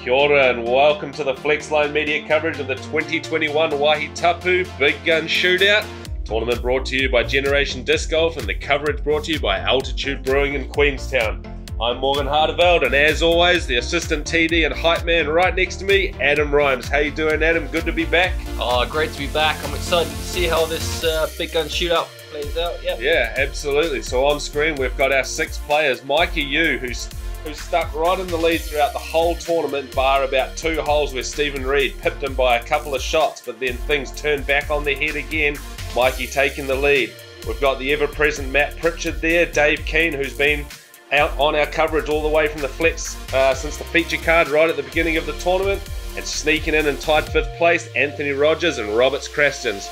Kia ora and welcome to the Flexline Media coverage of the 2021 Wāhi Tapu Big Gun Shootout. Tournament brought to you by Generation Disc Golf and the coverage brought to you by Altitude Brewing in Queenstown. I'm Morgan Harteveld and as always the assistant TD and hype man right next to me, Adam Rhymes. How you doing, Adam? Good to be back. Oh, great to be back. I'm excited to see how this Big Gun Shootout plays out. Yeah, absolutely. So on screen we've got our 6 players. Mikey Yu, who's stuck right in the lead throughout the whole tournament, bar about 2 holes where Stephen Reid pipped him by a couple of shots, but then things turned back on their head again. Mikey taking the lead. We've got the ever-present Matt Prichard there, Dave Keene, who's been out on our coverage all the way from the flex since the feature card right at the beginning of the tournament, and sneaking in tied 5th place, Anthony Rodgers and Krastins.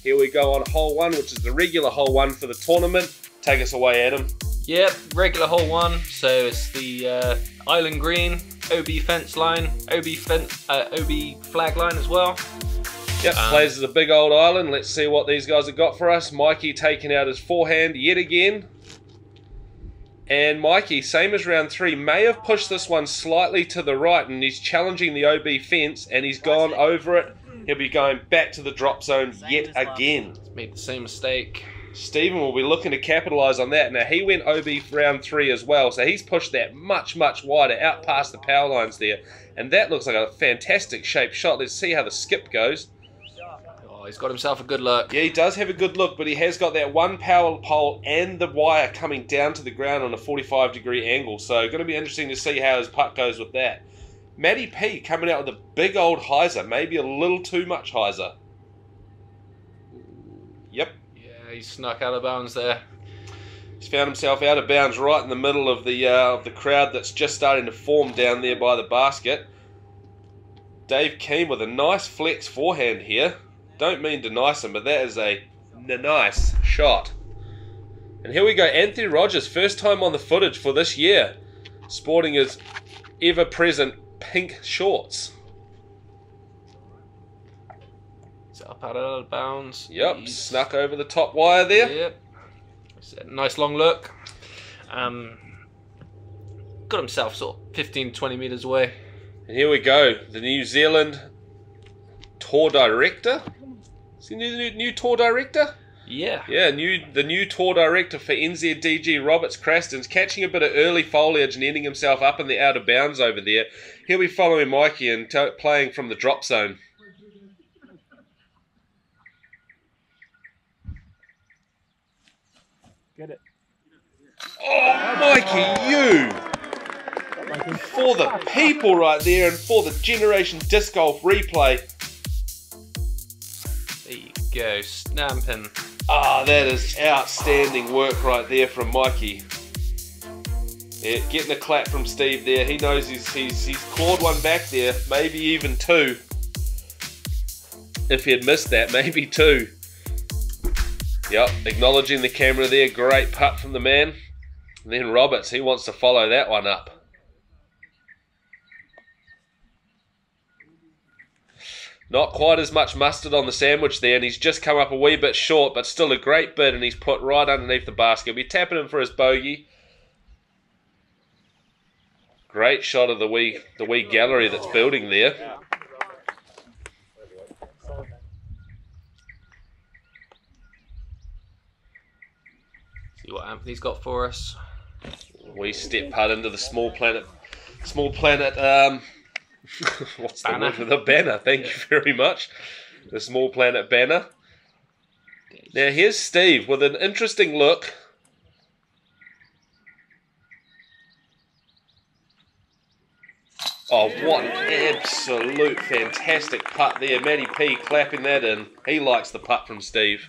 Here we go on hole 1, which is the regular hole 1 for the tournament. Take us away, Adam. Yep, regular hole 1, so it's the island green, OB fence line, OB flag line as well. Yep, plays as a big old island. Let's see what these guys have got for us. Mikey taking out his forehand yet again. And Mikey, same as round 3, may have pushed this one slightly to the right and he's challenging the OB fence and he's gone over it. He'll be going back to the drop zone yet again. Made the same mistake. Stephen will be looking to capitalise on that. Now, he went OB round 3 as well, so he's pushed that much, much wider, out past the power lines there. And that looks like a fantastic shaped shot. Let's see how the skip goes. Oh, he's got himself a good look. Yeah, he does have a good look, but he has got that one power pole and the wire coming down to the ground on a 45-degree angle. So, going to be interesting to see how his putt goes with that. Matty P coming out with a big old hyzer, maybe a little too much hyzer. Yep. Yeah, he snuck out of bounds there. He's found himself out of bounds right in the middle of the crowd that's just starting to form down there by the basket. Dave Keene with a nice flex forehand here. Don't mean to nice him, but that is a nice shot. And here we go, Anthony Rodgers, first time on the footage for this year, sporting his ever-present pink shorts. He's up out of bounds. Yep, snuck over the top wire there. Yep. Nice long look. Got himself sort of 15-20 metres away. And here we go, the New Zealand tour director. Is he the new tour director? Yeah. Yeah, the new tour director for NZDG, Krastins, catching a bit of early foliage and ending himself up in the out of bounds over there. He'll be following Mikey and playing from the drop zone. Get it. Oh, Mikey, you! For the people right there and for the Generation Disc Golf replay. There you go, snapping. Ah, that is outstanding work right there from Mikey. Yeah, getting a clap from Steve there. He knows he's clawed one back there, maybe even 2. If he had missed that, maybe 2. Yep, acknowledging the camera there. Great putt from the man. And then Roberts, he wants to follow that one up. Not quite as much mustard on the sandwich there, and he's just come up a wee bit short, but still a great bid, and he's put right underneath the basket. We're tapping him for his bogey. Great shot of the wee gallery that's building there. See what Anthony's got for us. Wee step putt into the small planet. What's the word for the banner? Thank you very much. The small planet banner. Now here's Steve with an interesting look. Oh, what an absolute fantastic putt there. Matty P clapping that in. He likes the putt from Steve.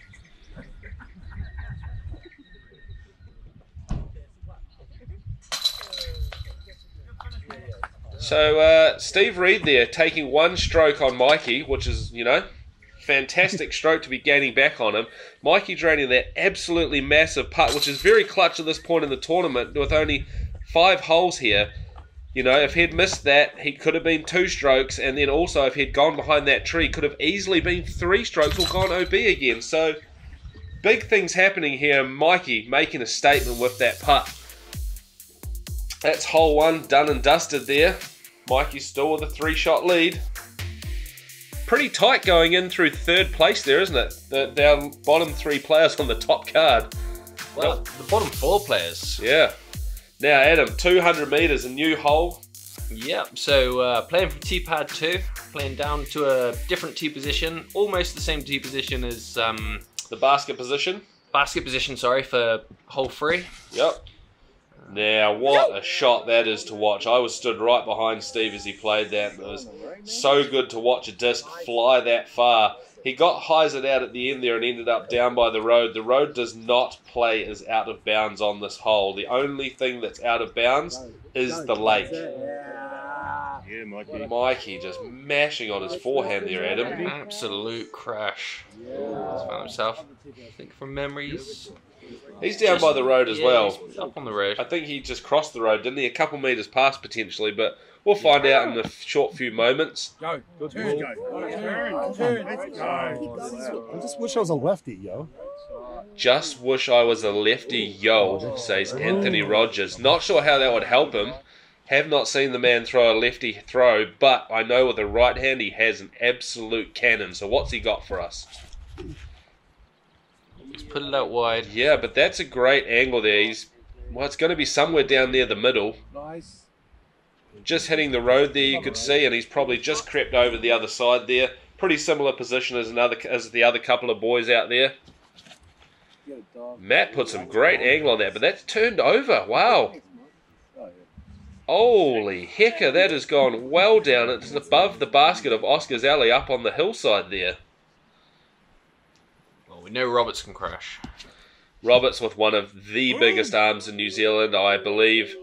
So, Steve Reid there, taking 1 stroke on Mikey, which is, fantastic stroke to be gaining back on him. Mikey draining that absolutely massive putt, which is very clutch at this point in the tournament, with only 5 holes here. If he'd missed that, he could have been 2 strokes, and then also if he'd gone behind that tree, could have easily been 3 strokes or gone OB again. So, big things happening here. Mikey making a statement with that putt. That's hole 1 done and dusted there. Mikey's still with a 3-shot lead. Pretty tight going in through 3rd place there, isn't it? Our bottom 3 players on the top card. Well, the bottom 4 players. Yeah. Now, Adam, 200 metres, a new hole. Yep, so playing from tee pad 2, playing down to a different tee position, almost the same tee position as the basket position. Basket position, sorry, for hole 3. Yep. Now, what a shot that is to watch. I was stood right behind Steve as he played that, and it was so good to watch a disc fly that far. He got hyzered out at the end there and ended up down by the road. The road does not play as out of bounds on this hole. The only thing that's out of bounds is the lake. Yeah, Mikey just mashing on his forehand there, Adam. Absolute crash. He's found himself, I think from memories. He's down by the road as well. He's up on the road. I think he just crossed the road, didn't he? A couple metres past potentially, but we'll find out in a short few moments. Go. Turn. I just wish I was a lefty, yo. Just wish I was a lefty, yo, says Anthony Rodgers. Not sure how that would help him. Have not seen the man throw a lefty throw, but I know with a right hand he has an absolute cannon. So what's he got for us? He's put it out wide. Yeah, but that's a great angle there. Well, it's going to be somewhere down near the middle. Nice. Just hitting the road there, you could see, and he's probably just crept over the other side there. Pretty similar position as the other couple of boys out there. Matt put some great angle on that, but that's turned over. Wow. Holy hecker, that has gone well down. It's above the basket of Oscar's alley up on the hillside there. Well, we know Roberts can crash. Roberts with one of the biggest arms in New Zealand, I believe.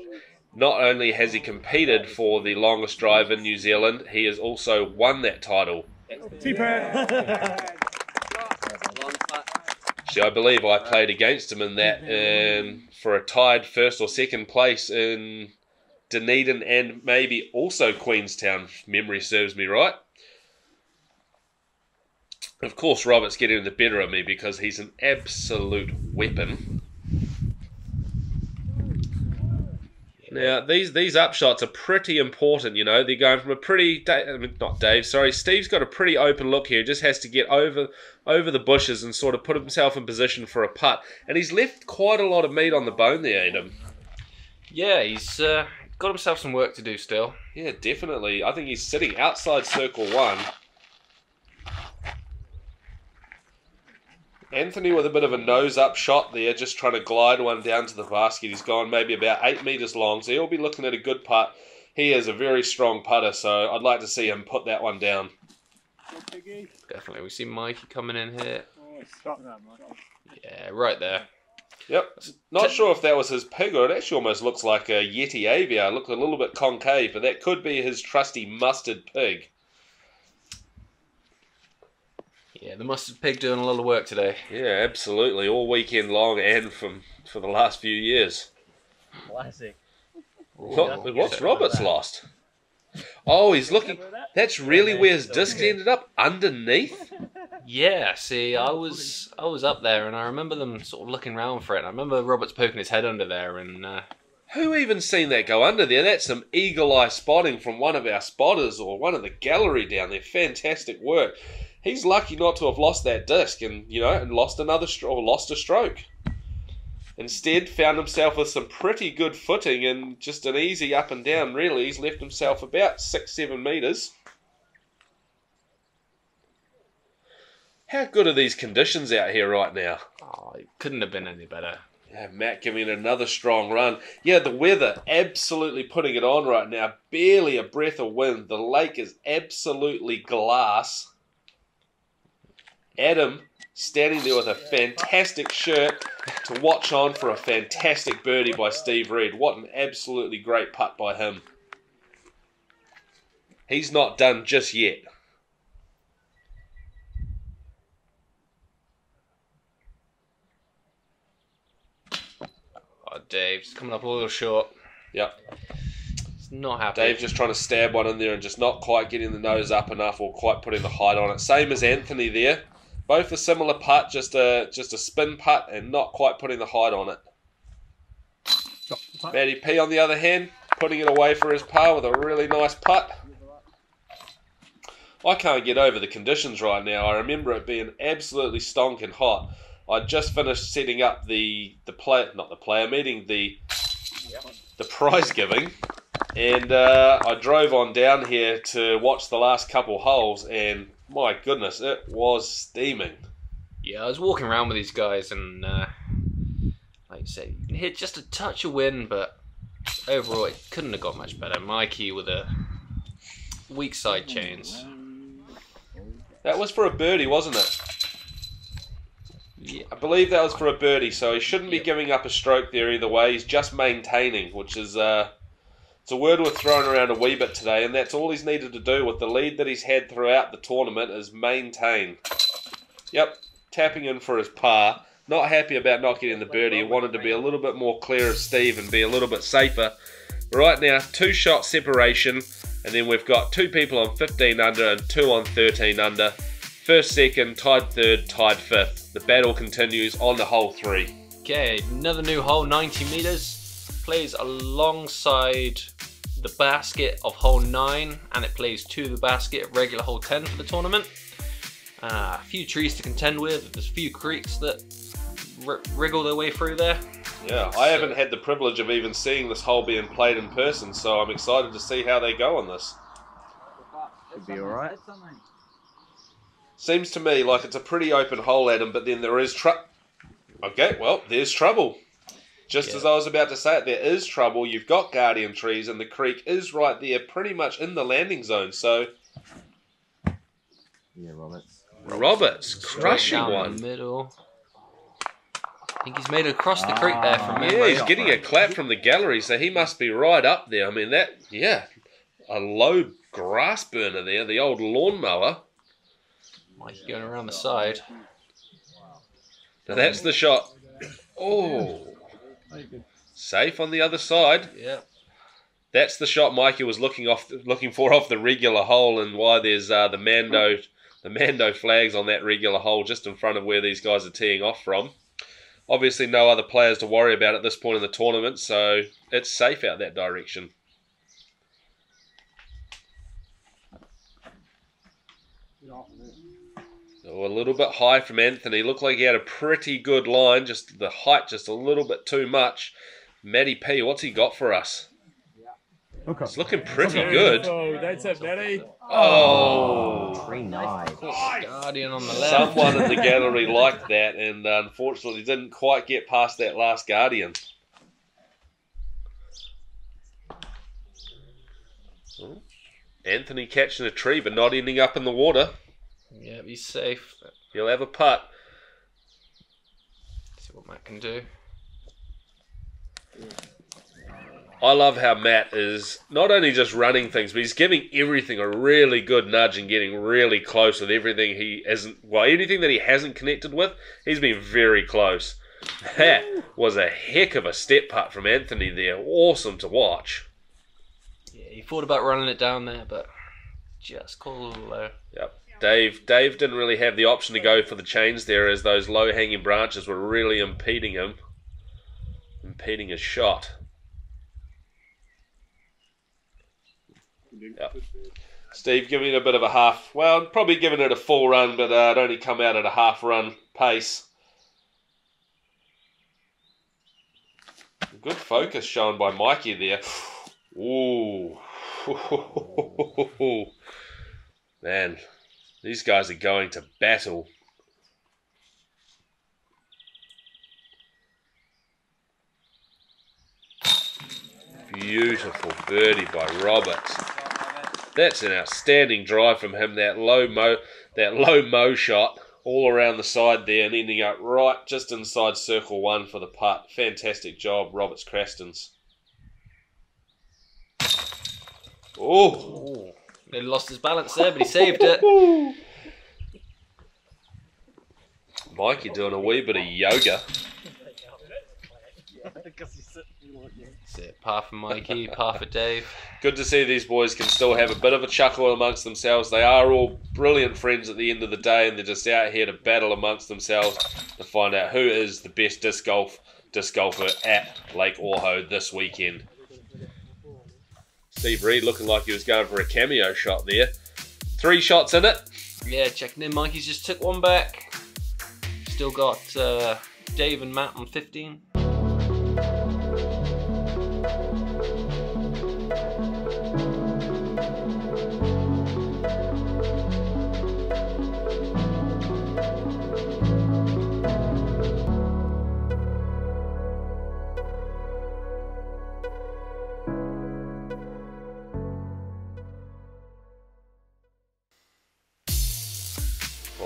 Not only has he competed for the longest drive in New Zealand, he has also won that title. See, I believe I played against him in that for a tied 1st or 2nd place in Dunedin and maybe also Queenstown, if memory serves me right. Of course, Robert's getting the better of me because he's an absolute weapon. Now, these upshots are pretty important, you know. They're going from a pretty... Steve's got a pretty open look here. He just has to get over the bushes and sort of put himself in position for a putt. And he's left quite a lot of meat on the bone there, Adam. Yeah, he's got himself some work to do still. Yeah, definitely. I think he's sitting outside circle 1. Anthony with a bit of a nose-up shot there, just trying to glide one down to the basket. He's gone maybe about 8 metres long, so he'll be looking at a good putt. He is a very strong putter, so I'd like to see him put that one down. Definitely. We see Mikey coming in here. Stop that, Mikey. Yeah, right there. Yep. Not sure if that was his pig, or it actually almost looks like a Yeti Aviar. Look a little bit concave, but that could be his trusty mustard pig. Yeah, the mustard pig doing a lot of work today. Yeah, absolutely. All weekend long and for the last few years. Classic. What's Roberts lost? Oh, he's looking... That's really where his disc ended up? Underneath? Yeah, see, I was up there and I remember them sort of looking around for it. I remember Roberts poking his head under there and... Who even seen that go under there? That's some eagle-eye spotting from one of our spotters or one of the gallery down there. Fantastic work. He's lucky not to have lost that disc and, you know, and lost a stroke. Instead, found himself with some pretty good footing and just an easy up and down, really. He's left himself about 6-7 metres. How good are these conditions out here right now? Oh, it couldn't have been any better. Yeah, Matt giving it another strong run. Yeah, the weather absolutely putting it on right now. Barely a breath of wind. The lake is absolutely glass. Adam standing there with a fantastic shirt to watch on for a fantastic birdie by Steve Reid. What an absolutely great putt by him. He's not done just yet. Oh, Dave's coming up a little short. Yep. He's not happy. Dave just trying to stab one in there and just not quite getting the nose up enough or quite putting the height on it. Same as Anthony there. Both a similar putt, just a spin putt and not quite putting the height on it. Matty P, on the other hand, putting it away for his par with a really nice putt. I can't get over the conditions right now. I remember it being absolutely stonking hot. I just finished setting up the player meeting, the prize giving, and I drove on down here to watch the last couple holes, and my goodness, it was steaming. Yeah, I was walking around with these guys, and like you say, you can hit just a touch of wind, but overall it couldn't have got much better. Mikey with a weak side chains. That was for a birdie, wasn't it? Yeah. I believe that was for a birdie, so he shouldn't be giving up a stroke there either way. He's just maintaining, which is it's a word we're throwing around a wee bit today, and that's all he's needed to do with the lead that he's had throughout the tournament is maintain. Yep, tapping in for his par. Not happy about not getting the birdie. He wanted to be a little bit more clear of Steve and be a little bit safer. Right now, 2-shot separation, and then we've got 2 people on 15 under and 2 on 13 under. First, second, tied third, tied fifth. The battle continues on the hole 3. Okay, another new hole, 90 meters. Plays alongside the basket of hole 9, and it plays to the basket of regular hole 10 for the tournament. A few trees to contend with. There's a few creeks that wriggle their way through there. Yeah, I haven't had the privilege of even seeing this hole being played in person, so I'm excited to see how they go on this. Should be alright. Seems to me like it's a pretty open hole, Adam, but then there is Okay, well, there's trouble. Just as I was about to say it, there is trouble. You've got guardian trees, and the creek is right there, pretty much in the landing zone, so... Yeah, Roberts, crushing down one. The middle. I think he's made it across the creek there from Yeah, memory. he's getting a clap from the gallery, so he must be right up there. I mean, a low grass burner there, the old lawnmower. Mikey going around the side. Now that's the shot. Oh, safe on the other side. Yeah. That's the shot Mikey was looking for off the regular hole, and why there's the Mando flags on that regular hole just in front of where these guys are teeing off from. Obviously no other players to worry about at this point in the tournament, so it's safe out that direction. So a little bit high from Anthony. Looked like he had a pretty good line, just the height just a little bit too much. Matty P, what's he got for us? Okay. It's looking pretty good. Oh, that's it, Matty. Oh. Very nice. Guardian on the left. Someone in the gallery liked that and unfortunately didn't quite get past that last guardian. Anthony catching a tree but not ending up in the water. Yeah, he's safe. He'll have a putt. See what Matt can do. I love how Matt is not only just running things, but he's giving everything a really good nudge and getting really close with everything anything that he hasn't connected with, he's been very close. That was a heck of a step putt from Anthony there. Awesome to watch. Yeah, he thought about running it down there, but just called a little low. Yep. Dave didn't really have the option to go for the chains there as those low-hanging branches were really impeding his shot. Yep. Steve giving it a bit of a half, well, probably giving it a full run, but it only come out at a half run pace. Good focus shown by Mikey there. Ooh. Man, these guys are going to battle. Beautiful birdie by Roberts. That's an outstanding drive from him. That low mo shot all around the side there and ending up right just inside circle 1 for the putt. Fantastic job, Roberts Krastins. Oh, He lost his balance there, but he saved it. Mikey doing a wee bit of yoga. That's it. Par for Mikey, par for Dave. Good to see these boys can still have a bit of a chuckle amongst themselves. They are all brilliant friends at the end of the day, and they're just out here to battle amongst themselves to find out who is the best disc golf disc golfer at Lake Ohau this weekend. Steve Reid looking like he was going for a cameo shot there. 3 shots in it. Yeah, checking in. Mikey's just took one back. Still got Dave and Matt on 15.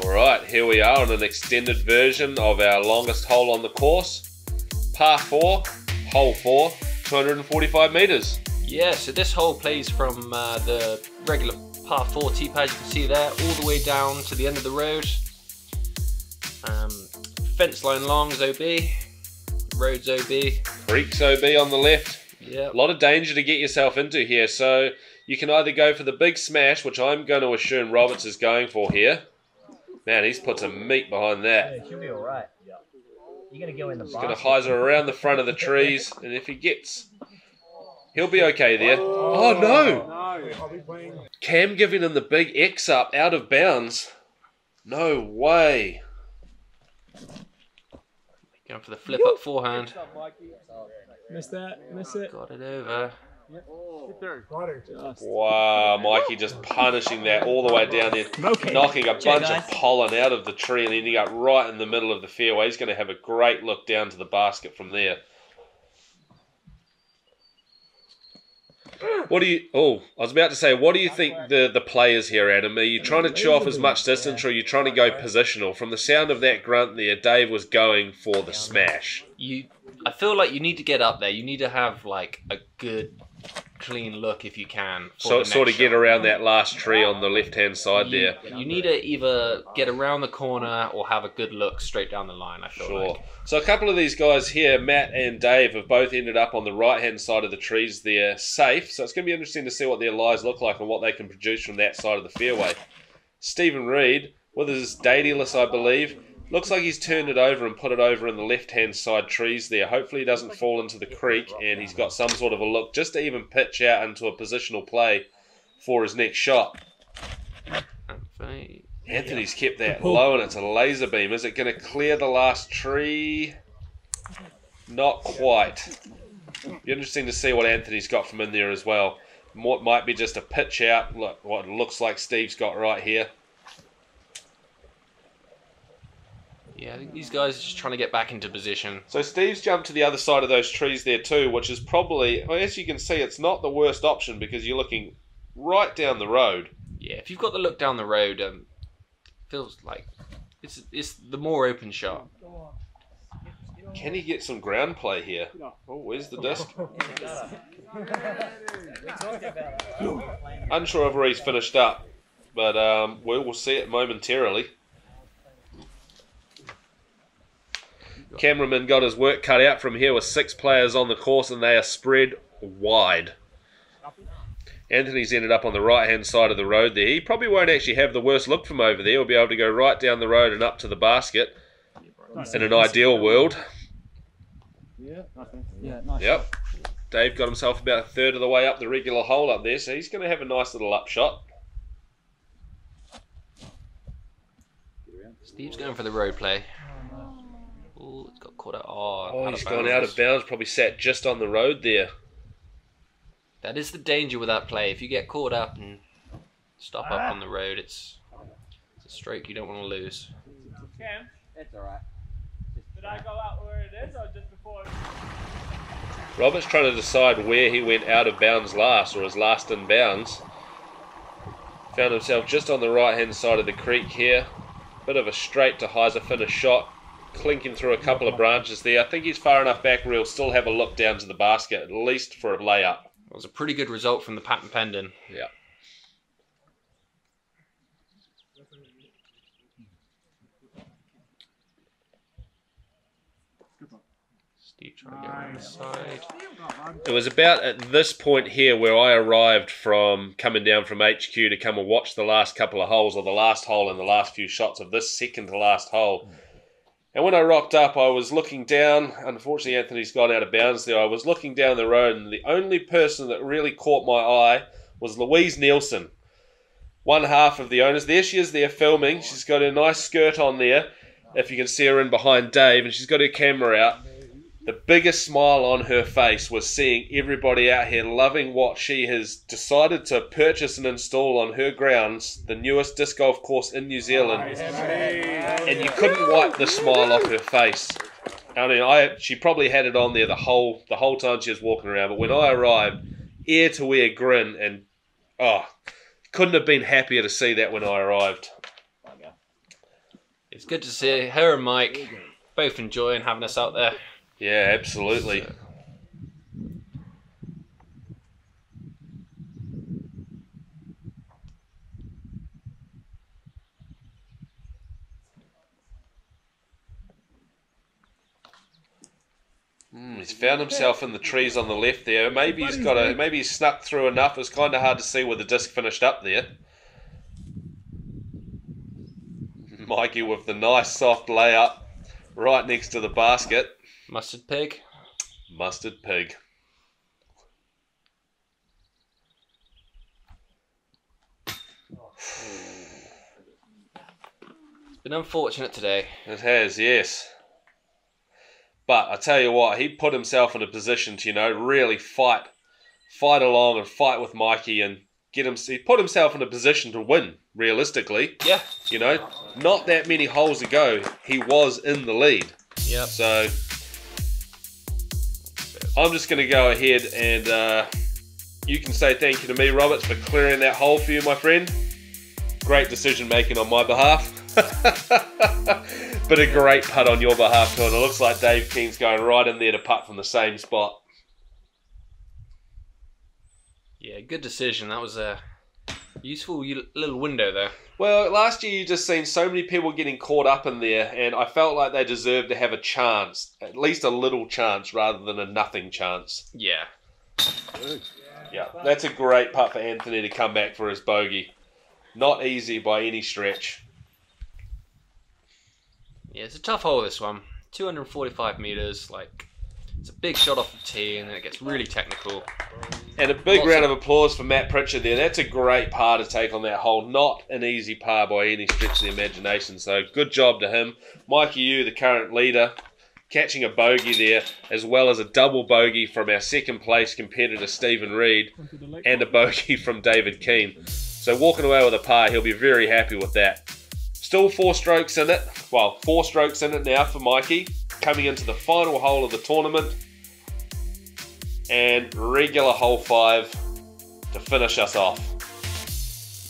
Alright, here we are on an extended version of our longest hole on the course. Par 4, hole 4, 245 metres. Yeah, so this hole plays from the regular par 4 tee pad, you can see there, all the way down to the end of the road. Fence line long is OB, road's OB. Creek's OB on the left. Yeah. A lot of danger to get yourself into here, so you can either go for the big smash, which I'm going to assume Roberts is going for here. Man, he's put some meat behind that. Yeah, he'll be alright. Yeah. You're going to go in the He's going to hyzer around the front of the trees, and if he gets... He'll be okay there. Oh, no! Cam giving him the big X up out of bounds. No way. Going for the flip up forehand. Miss that. Miss it. Got it over. Wow, Mikey just punishing that all the way down there, knocking a bunch of pollen out of the tree and ending up right in the middle of the fairway. He's going to have a great look down to the basket from there. What do you... Oh, I was about to say, what do you think the players here, Adam? Are you trying to chew off as much distance, or are you trying to go positional? From the sound of that grunt there, Dave was going for the smash. I feel like you need to get up there. You need to have like a good, clean look if you can. So sort of get around that last tree on the left-hand side there. You need to either get around the corner or have a good look straight down the line, I feel like. So a couple of these guys here, Matt and Dave, have both ended up on the right-hand side of the trees there safe. So it's going to be interesting to see what their lies look like and what they can produce from that side of the fairway. Stephen Reid, with his daedalus, I believe, looks like he's turned it over and put it over in the left-hand side trees there. Hopefully he doesn't fall into the creek, and he's got some sort of a look just to even pitch out into a positional play for his next shot. Anthony's kept that low, and it's a laser beam. Is it going to clear the last tree? Not quite. Be interesting to see what Anthony's got from in there as well. What might be just a pitch out. Look what it looks like Steve's got right here. Yeah, I think these guys are just trying to get back into position. So Steve's jumped to the other side of those trees there too, which is probably, well, as you can see, it's not the worst option because you're looking right down the road. Yeah, if you've got the look down the road, it feels like it's the more open shot. Can he get some ground play here? Oh, where's the disc? Unsure of where he's finished up, but we will see it momentarily. Cameraman got his work cut out from here with 6 players on the course, and they are spread wide. Anthony's ended up on the right-hand side of the road there. He probably won't actually have the worst look from over there. He'll be able to go right down the road and up to the basket in an ideal world. Yep. Dave got himself about a third of the way up the regular hole up there, so he's going to have a nice little upshot. Steve's going for the road play. Oh, it's got caught out. Oh, he's gone out of bounds. Probably sat just on the road there. That is the danger with that play. If you get caught up and stop up on the road, it's a stroke you don't want to lose. Cam? It's alright. Did I go out where it is or just before? Robert's trying to decide where he went out of bounds last, or his last in bounds. Found himself just on the right-hand side of the creek here. Bit of a straight to hyzer finish shot. Clinking through a couple of branches there. I think he's far enough back where he'll still have a look down to the basket, at least for a layup. It was a pretty good result from the patent pendant. Yeah. Steve trying to get around the side. It was about at this point here where I arrived from coming down from HQ to come and watch the last couple of holes, or the last hole and the last few shots of this second to last hole. And when I rocked up, I was looking down. Unfortunately, Anthony's gone out of bounds there. I was looking down the road, and the only person that really caught my eye was Louise Nielsen, one half of the owners. There she is there filming. She's got her nice skirt on there, if you can see her in behind Dave, and she's got her camera out. The biggest smile on her face was seeing everybody out here loving what she has decided to purchase and install on her grounds, the newest disc golf course in New Zealand. And you couldn't wipe the smile off her face. I mean, she probably had it on there the whole time she was walking around, but when I arrived, ear to ear grin, and couldn't have been happier to see that when I arrived. It's good to see her and Mike both enjoying having us out there. Yeah, absolutely. He's found himself in the trees on the left there. Maybe he's snuck through enough. It's kind of hard to see where the disc finished up there. Mikey with the nice soft layup right next to the basket. Mustard pig. Mustard pig. It's been unfortunate today. It has, yes. But I tell you what, he put himself in a position to, really fight along and fight with Mikey and he put himself in a position to win, realistically. Yeah. Not that many holes ago, he was in the lead. Yep. So I'm just going to go ahead and you can say thank you to me, Roberts, for clearing that hole for you, my friend. Great decision making on my behalf. But a great putt on your behalf too, and it looks like Dave Keene's going right in there to putt from the same spot. Yeah, good decision. That was a useful little window there. Well, last year you just seen so many people getting caught up in there, and I felt like they deserved to have a chance, at least a little chance, rather than a nothing chance. Yeah. Yeah, that's a great putt for Anthony to come back for his bogey. Not easy by any stretch. Yeah, it's a tough hole, this one. 245 meters, it's a big shot off the tee, and then it gets really technical. And a big round of applause for Matt Prichard there. That's a great par to take on that hole. Not an easy par by any stretch of the imagination. So good job to him. Mikey Yu, the current leader, catching a bogey there, as well as a double bogey from our second place competitor Stephen Reid, and a bogey from David Keene. So walking away with a par, he'll be very happy with that. Still 4 strokes in it. Well, 4 strokes in it now for Mikey. Coming into the final hole of the tournament. And regular hole 5 to finish us off.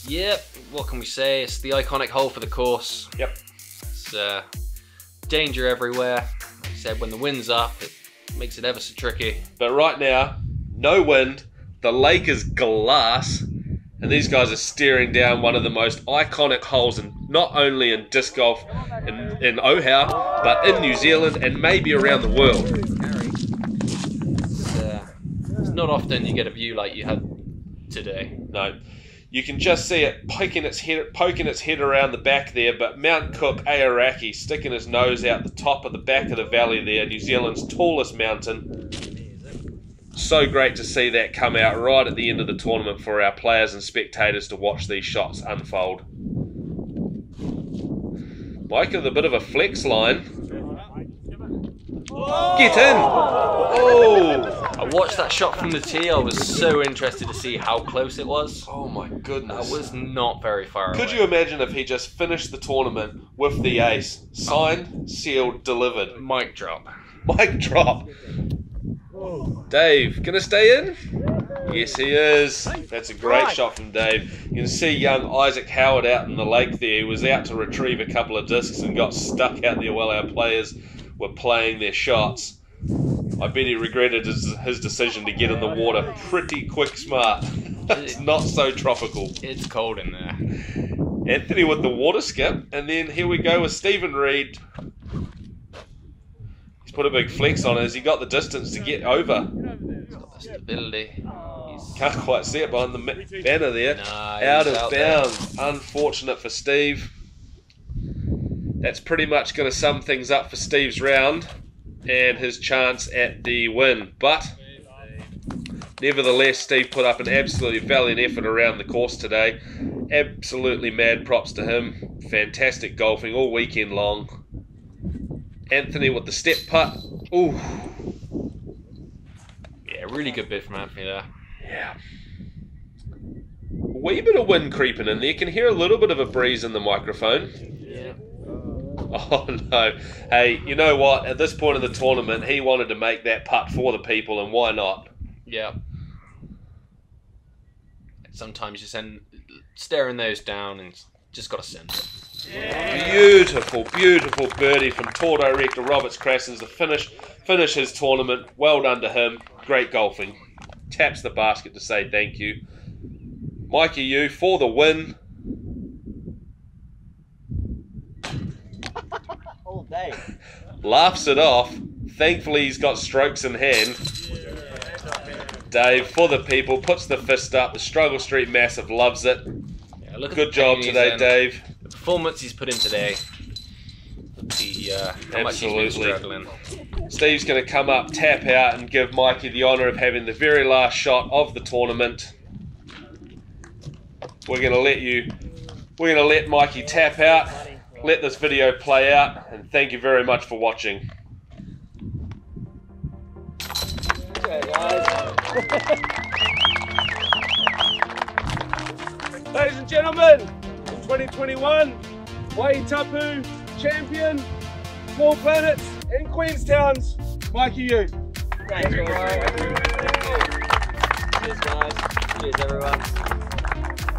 Yep, what can we say? It's the iconic hole for the course. Yep. It's danger everywhere. Like I said, when the wind's up, it makes it ever so tricky. But right now, no wind. The lake is glass. And these guys are staring down one of the most iconic holes, not only in disc golf in Ohau, but in New Zealand and maybe around the world. It's not often you get a view like you had today. No. You can just see it poking its head around the back there, but Mount Cook Aoraki sticking his nose out the top of the back of the valley there, New Zealand's tallest mountain. So great to see that come out right at the end of the tournament for our players and spectators to watch these shots unfold. Mike with a bit of a flex line. Get in! Oh! I watched that shot from the tee. I was so interested to see how close it was. Oh my goodness. That was not very far away. Could you imagine if he just finished the tournament with the ace? Signed, sealed, delivered. Mic drop. Mic drop. Dave, gonna stay in? Yes, he is. That's a great shot from Dave. You can see young Isaac Howard out in the lake there. He was out to retrieve a couple of discs and got stuck out there while our players were playing their shots. I bet he regretted his decision to get in the water pretty quick smart. It's not so tropical. It's cold in there. Anthony with the water skip, and then here we go with Stephen Reid. He's put a big flex on it as he got the distance to get over. He's got the stability. Can't quite see it behind the banner there. Nah, out of bounds. Unfortunate for Steve. that's pretty much going to sum things up for Steve's round and his chance at the win. But nevertheless, Steve put up an absolutely valiant effort around the course today. Absolutely mad props to him. Fantastic golfing all weekend long. Anthony with the step putt. Ooh. Yeah, really good bit from Anthony there. Yeah. A wee bit of wind creeping in there. Can hear a little bit of a breeze in the microphone. Yeah. Oh no. Hey, you know what? At this point in the tournament, he wanted to make that putt for the people, and why not? Yeah. Sometimes you send staring those down and just got to send it. Beautiful, beautiful birdie from tour director Roberts Krastins to finish his tournament. Well done to him. Great golfing. Taps the basket to say thank you. Mikey Yu for the win. All day. Laughs it off. Thankfully he's got strokes in hand. Dave for the people puts the fist up. The Struggle Street Massive loves it. Yeah, look Good job today, Dave. The performance he's put in today. How much he's been struggling. Steve's going to come up, tap out, and give Mikey the honour of having the very last shot of the tournament. We're going to let Mikey tap out, let this video play out, and thank you very much for watching. Ladies and gentlemen, the 2021 Wāhi Tapu champion, Small Planets in Queenstown's Mikey Yu. Thanks, guys. Cheers, guys. Cheers, everyone.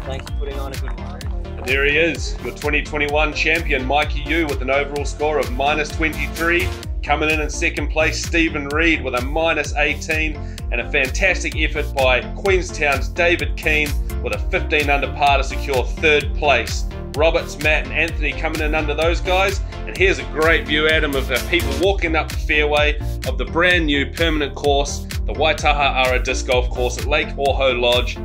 Thanks for putting on a good one. And there he is, your 2021 champion, Mikey Yu, with an overall score of -23. Coming in second place, Stephen Reid with a -18, and a fantastic effort by Queenstown's David Keene with a 15 under par to secure third place. Roberts, Matt and Anthony coming in under those guys. And here's a great view, Adam, of people walking up the fairway of the brand new permanent course, the Waitaha Ara disc golf course at Lake Ohau Lodge.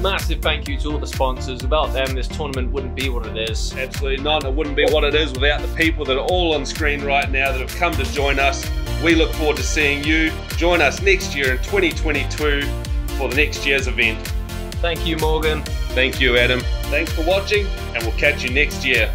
Massive thank you to all the sponsors. Without them, this tournament wouldn't be what it is. Absolutely not. It wouldn't be what it is without the people that are all on screen right now that have come to join us. We look forward to seeing you. Join us next year in 2022 for the next year's event. Thank you, Morgan. Thank you, Adam. Thanks for watching, and we'll catch you next year.